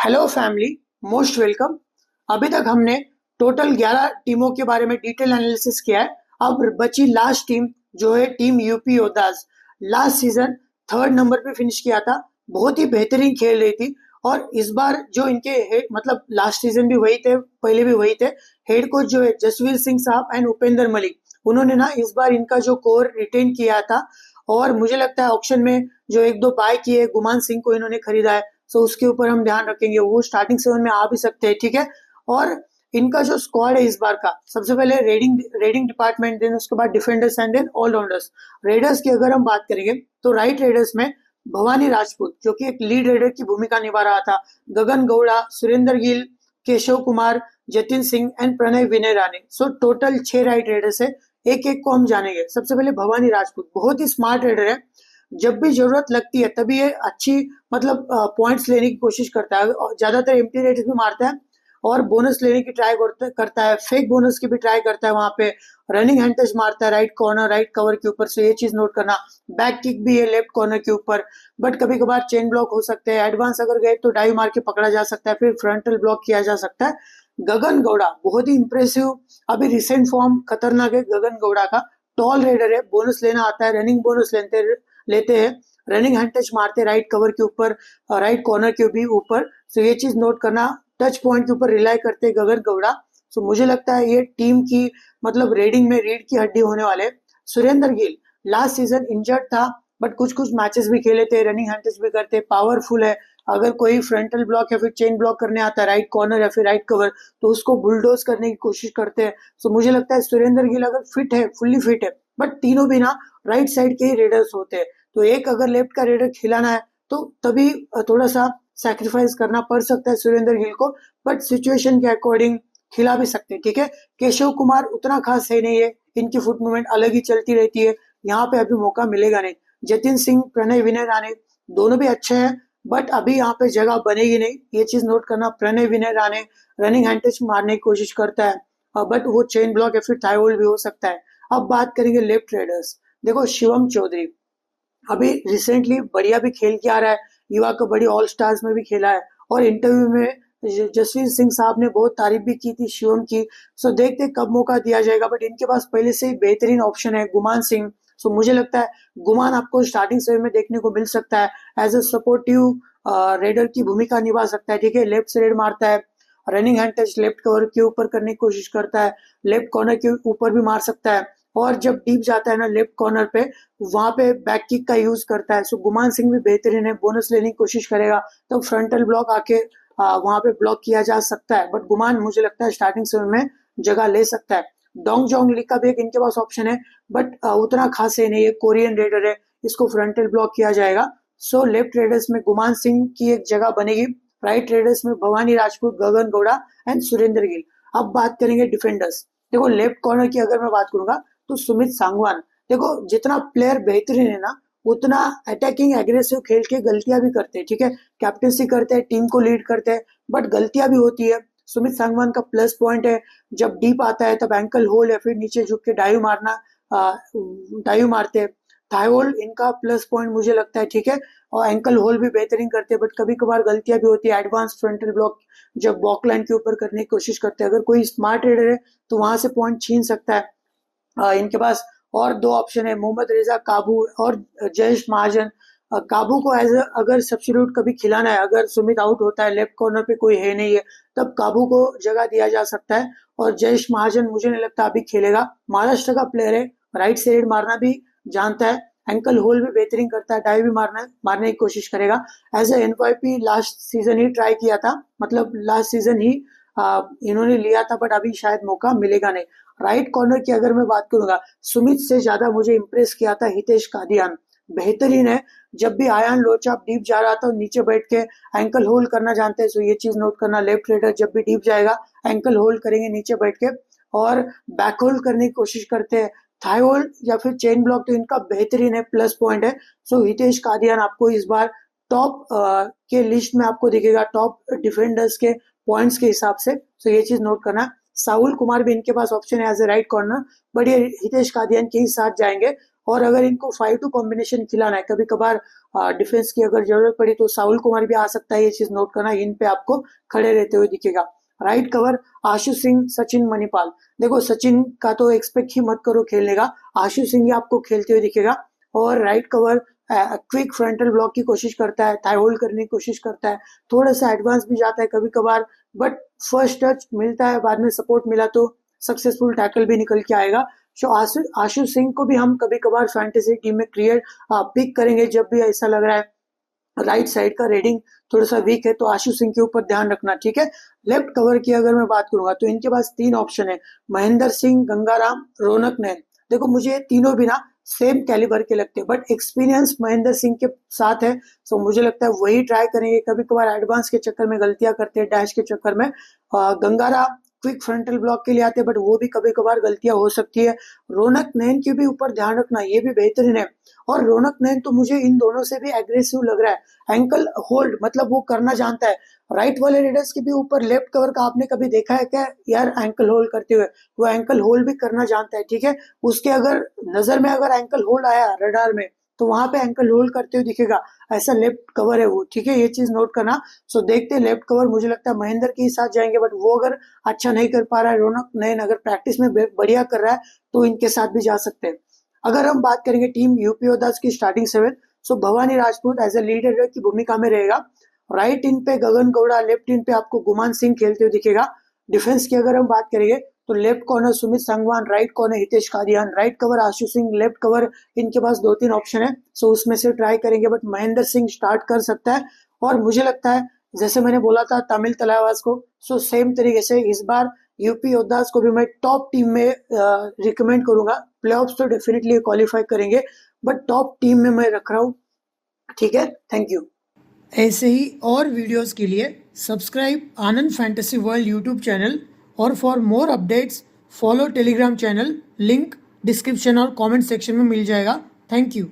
Hello family, most welcome. अभी तक हमने टोटल 11 टीमों के बारे में डिटेल एनालिसिस किया है। अब बची लास्ट टीम जो है team UP योद्धास। Last season third number पे फिनिश किया था, बहुत ही बेहतरीन खेल रही थी। और इस बार जो इनके हेड मतलब लास्ट सीजन भी वही थे, पहले भी वही थे। हेड कोच जो है जसवीर सिंह साहब एंड उपेंद्र मलिक, उन्होंने ना इस बार इनका जो कोर रिटेन किया था। और मुझे लगता है ऑक्शन में जो एक दो बाय किए, गुमान सिंह को इन्होंने खरीदा है, सो उसके ऊपर हम ध्यान रखेंगे। वो स्टार्टिंग सेवन में आ भी सकते हैं, ठीक है। और इनका जो स्क्वाड है इस बार का, सबसे पहले रेडिंग रेडिंग डिपार्टमेंट, देन उसके बाद defenders and then allrounders. Raiders की अगर हम बात करेंगे तो राइट रेडर्स में भवानी राजपूत जो कि एक लीड रेडर की भूमिका निभा रहा था, Gagan Gowda, Surender Gill, Keshav Kumar, Jatin Singh and Pranay Vinay Rane. So total 6 right raiders है। एक एक को हम जानेंगे। सबसे पहले भवानी राजपूत बहुत ही स्मार्ट रेडर है। जब भी जरूरत लगती है तभी ये अच्छी मतलब पॉइंट्स लेने की कोशिश करता है, और ज्यादातर एम्प्टी रेट्स भी मारता है और बोनस लेने की ट्राई करता है, फेक बोनस की भी ट्राई करता है। वहां पे रनिंग हैंड टच मारता है राइट कॉर्नर, राइट कवर के ऊपर, से ये चीज नोट करना। बैक किक भी है लेफ्ट कॉर्नर के ऊपर, बट कभी कभार चेन ब्लॉक हो सकते हैं। एडवांस अगर गए तो डाइव मार के पकड़ा जा सकता है, फिर फ्रंटल ब्लॉक किया जा सकता है। गगन गौड़ा बहुत ही इंप्रेसिव, अभी रिसेंट फॉर्म खतरनाक है गगन गौड़ा का। टॉल रेडर है, बोनस लेना आता है, रनिंग बोनस लेते हैं, रनिंग हैंड टच मारते राइट कवर के ऊपर, राइट कॉर्नर के भी ऊपर। सो ये चीज नोट करना। टच पॉइंट के ऊपर रिलाई करते गगन गौड़ा। सो मुझे लगता है ये टीम की मतलब रेडिंग में रीढ़ की हड्डी होने वाले। Surendra Gill last season injured था, बट कुछ कुछ मैचेस भी खेले थे, रनिंग हैंड टच भी करते, पावरफुल है। अगर कोई फ्रंटल ब्लॉक या फिर चेन ब्लॉक करने आता है राइट कॉर्नर या फिर राइट कवर, तो उसको बुलडोज करने की कोशिश करते हैं। सो मुझे लगता है सुरेंद्र गिल अगर फिट है, फुल्ली फिट है, बट तीनों भी ना राइट साइड के ही रेडर्स होते हैं, तो एक अगर लेफ्ट का रेडर खिलाना है तो तभी थोड़ा सा सैक्रिफाइस करना पड़ सकता है सुरेंद्र गिल को। बट सिचुएशन के अकॉर्डिंग खिला भी सकते हैं, ठीक है। केशव कुमार उतना खास है नहीं है, इनकी फुट मूवमेंट अलग ही चलती रहती है, यहाँ पे अभी मौका मिलेगा नहीं। जतिन सिंह, प्रणय विनय राणे दोनों भी अच्छे हैं, बट अभी यहाँ पे जगह बनेगी नहीं, ये चीज नोट करना। Pranay Vinay Rane running hand touch मारने की कोशिश करता है, बट वो चेन ब्लॉक या फिर थाई होल्ड भी हो सकता है। अब बात करेंगे लेफ्ट रेडर्स। देखो शिवम चौधरी अभी रिसेंटली बढ़िया भी खेल के आ रहा है, युवा कबड्डी ऑल स्टार्स में भी खेला है, और इंटरव्यू में जसवीर सिंह साहब ने बहुत तारीफ भी की थी शिवम की। सो देखते कब मौका दिया जाएगा, बट इनके पास पहले से ही बेहतरीन ऑप्शन है गुमान सिंह। सो मुझे लगता है गुमान आपको स्टार्टिंग सेवन में देखने को मिल सकता है, एज अ सपोर्टिव रेडर की भूमिका निभा सकता है, ठीक है। लेफ्ट से रेड मारता है, running hand touch left cover के ऊपर करने की कोशिश करता है, लेफ्ट कॉर्नर के ऊपर भी मार सकता है, और जब डीप जाता है ना लेफ्ट कॉर्नर पे, वहां पे बैक किक का यूज करता है। सो गुमान सिंह भी बेहतरीन है, बोनस लेने की कोशिश करेगा तो फ्रंटल ब्लॉक आके वहां पे ब्लॉक किया जा सकता है, बट गुमान मुझे लगता है स्टार्टिंग सेवन में जगह ले सकता है। डोंग जोंग ली का भी एक इनके पास ऑप्शन है, बट उतना खास है नहीं, ये कोरियन रेडर है, इसको फ्रंटल ब्लॉक किया जाएगा। सो लेफ्ट रेडर्स में गुमान सिंह की एक जगह बनेगी, राइट रेडर्स में भवानी राजपूत, गगन गौड़ा एंड सुरेंद्र गिल। अब बात करेंगे डिफेंडर्स। देखो लेफ्ट कॉर्नर की अगर मैं बात करूंगा तो सुमित सांगवान। देखो जितना प्लेयर बेहतरीन है ना, उतना अटैकिंग एग्रेसिव खेल के गलतियां भी करते हैं, ठीक है। कैप्टनसी करते हैं, टीम को लीड करते हैं, बट गलतियां भी होती है। सुमित सांगवान का प्लस पॉइंट है, जब डीप आता है तब एंकल होल या फिर नीचे झुक के डाइव मारना, डाइव मारते हैं। थाई होल्ड इनका प्लस पॉइंट मुझे लगता है, ठीक है। और एंकल होल भी बेहतरीन करते हैं, बट कभी कभार गलतियां भी होती है। एडवांस फ्रंटल ब्लॉक जब बॉक लाइन के ऊपर करने की कोशिश करते हैं, अगर कोई स्मार्ट रेडर है तो वहां से पॉइंट छीन सकता है। इनके पास और दो ऑप्शन है, मोहम्मद रेजा काबू और जयेश महाजन। काबू को एज अगर सब्स्टिट्यूट कभी खिलाना है, अगर सुमित आउट होता है, लेफ्ट कॉर्नर पे कोई है नहीं है, तब काबू को जगह दिया जा सकता है। और जयेश महाजन मुझे नहीं लगता अभी खेलेगा, महाराष्ट्र का प्लेयर है, राइट से रेड मारना भी जानता है, एंकल होल भी बेहतरीन करता है, डाइव भी मारने की कोशिश करेगा। As a NYP last season ही ट्राई किया था, मतलब लास्ट सीजन ही इन्होंने लिया था, बट अभी शायद मौका मिलेगा नहीं। राइट कॉर्नर की अगर मैं बात करूंगा, सुमित से ज्यादा मुझे इंप्रेस किया था हितेश कादियान। बेहतरीन है, जब भी आयान लोचाप डीप जा रहा था नीचे बैठ के एंकल होल्ड करना जानते हैं। सो ये चीज नोट करना, लेफ्ट रेडर जब भी डीप जाएगा एंकल होल्ड करेंगे नीचे बैठ के, और बैक होल्ड करने की कोशिश करते हैं। थाई होल्ड या फिर चेन ब्लॉक तो इनका बेहतरीन है, प्लस पॉइंट है। सो हितेश कादियान आपको इस बार टॉप के लिस्ट में आपको दिखेगा, टॉप डिफेंडर्स के पॉइंट्स के हिसाब से। सो ये चीज नोट करना। साहुल कुमार भी इनके पास ऑप्शन है as a right corner, but ये हितेश कादियान के ही साथ जाएंगे। और अगर इनको 5-2 कॉम्बिनेशन खिलाना है, कभी कभार डिफेंस की अगर जरूरत पड़ी तो साउल कुमार भी आ सकता है, ये चीज नोट करना, इन पे आपको खड़े रहते हुए दिखेगा। Right cover Ashu Singh, Sachin Manipal. देखो सचिन का तो एक्सपेक्ट ही मत करो खेलने का, आशु सिंह ही आपको खेलते हुए दिखेगा। और right cover quick frontal block की कोशिश करता है, थाई होल्ड करने की कोशिश करता है, थोड़ा सा एडवांस भी जाता है कभी कभार, बट फर्स्ट टच मिलता है, बाद में सपोर्ट मिला तो सक्सेसफुल टैकल भी निकल के आएगा। सो आशु सिंह को भी हम कभी कभार फैंटेसी टीम में पिक करेंगे जब भी ऐसा लग रहा है राइट साइड का रेडिंग थोड़ा सा वीक है, तो आशु सिंह के ऊपर ध्यान रखना, ठीक है। लेफ्ट कवर की अगर मैं बात करूंगा तो इनके पास 3 ऑप्शन है, महेंद्र सिंह, गंगाराम, रौनक नैन। देखो मुझे तीनों भी ना सेम कैलिबर के लगते हैं, बट एक्सपीरियंस महेंद्र सिंह के साथ है, सो मुझे लगता है वही ट्राई करेंगे। कभी कभार एडवांस के चक्कर में गलतियां करते हैं, डैश के चक्कर में। गंगाराम क्विक फ्रंटल ब्लॉक के लिए आते हैं, बट वो भी कभी कभार गलतियां हो सकती है। रौनक नैन के भी ऊपर ध्यान रखना, ये भी बेहतरीन है। और रौनक नैन तो मुझे इन दोनों से भी एग्रेसिव लग रहा है, एंकल होल्ड मतलब वो करना जानता है। राइट वाले रेडर्स के भी ऊपर लेफ्ट कवर का आपने कभी देखा है क्या यार एंकल होल्ड करते हुए? वो एंकल होल्ड भी करना जानता है, ठीक है। उसके अगर नजर में अगर एंकल होल्ड आया रडार में तो वहां पे एंकल होल्ड करते हुए दिखेगा, ऐसा लेफ्ट कवर है वो, ठीक है, ये चीज नोट करना। सो देखते हैं लेफ्ट कवर, मुझे लगता है महेंद्र के ही साथ जाएंगे, बट वो अगर अच्छा नहीं कर पा रहा है, रौनक नैन अगर प्रैक्टिस में बढ़िया कर रहा है तो इनके साथ भी जा सकते हैं। अगर हम बात करेंगे टीम यूपी योद्धास की starting 7, so Bhawani Rajput as a leader की भूमिका में रहेगा। राइट इन पे गगन गौड़ा, लेफ्ट इन पे आपको गुमान सिंह खेलते हुए दिखेगा। डिफेंस की अगर हम बात करेंगे तो left corner Sumit Sangwan, right corner Hitesh Kadian, right cover Ashu Singh, left cover इनके पास 2-3 ऑप्शन है, सो उसमें से ट्राई करेंगे, बट महेंद्र सिंह स्टार्ट कर सकता है। और मुझे लगता है जैसे मैंने बोला था तमिल तलावाज को, सो सेम तरीके से इस बार यूपी योद्धास को भी मैं टॉप टीम में रिकमेंड करूंगा। प्लेऑफ्स तो डेफिनेटली क्वालिफाई करेंगे, बट टॉप टीम में मैं रख रहा हूँ, ठीक है। Thank you. ऐसे ही और वीडियोस के लिए सब्सक्राइब आनंद फैंटेसी वर्ल्ड यूट्यूब चैनल, और for more updates follow Telegram channel, link description और कमेंट सेक्शन में मिल जाएगा। Thank you.